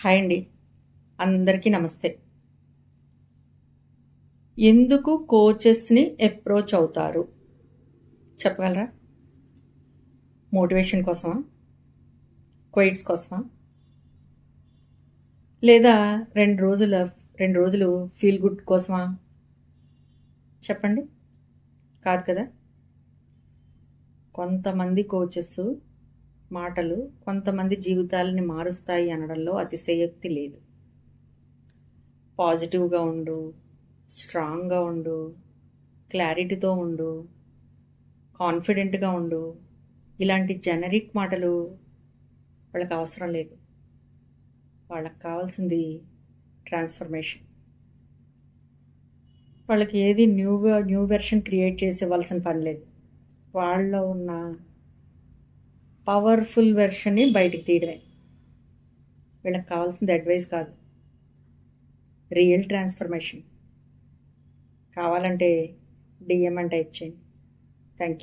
Hi అండి. అందరికీ నమస్తే. ఎందుకు కోచెస్‌ని అప్రోచ్ అవుతారు? చెప్పగలరా? మోటివేషన్ కోసమా? క్వైట్స్ కోసమా? లేదా 2 రోజులు ఫీల్ గుడ్ కోసమా? చెప్పండి. కాదు కదా! కొంతమంది కోచెస్ మాటలు కొంతమంది జీవితాలని మారుస్తాయి అనడంలో అతిశయోక్తి లేదు. పాజిటివ్‌గా ఉండు, స్ట్రాంగ్‌గా ఉండు, క్లారిటీతో ఉండు, కాన్ఫిడెంట్‌గా ఉండు. ఇలాంటి జనరిక్ మాటలు వాళ్ళకి అవసరం లేదు. వాళ్ళకి కావాల్సింది ట్రాన్స్ఫర్మేషన్. వాళ్ళకి ఏది న్యూ వెర్షన్ క్రియేట్ చేసి ఇవ్వాల్సిన పని లేదు. వాళ్ళలో ఉన్న పవర్ఫుల్ వెర్షన్ని బయటికి తీయడమే. వీళ్ళకి కావాల్సింది అడ్వైస్ కాదు, రియల్ ట్రాన్స్ఫర్మేషన్. కావాలంటే డిఎం అని టైప్ చేయండి. Thank you.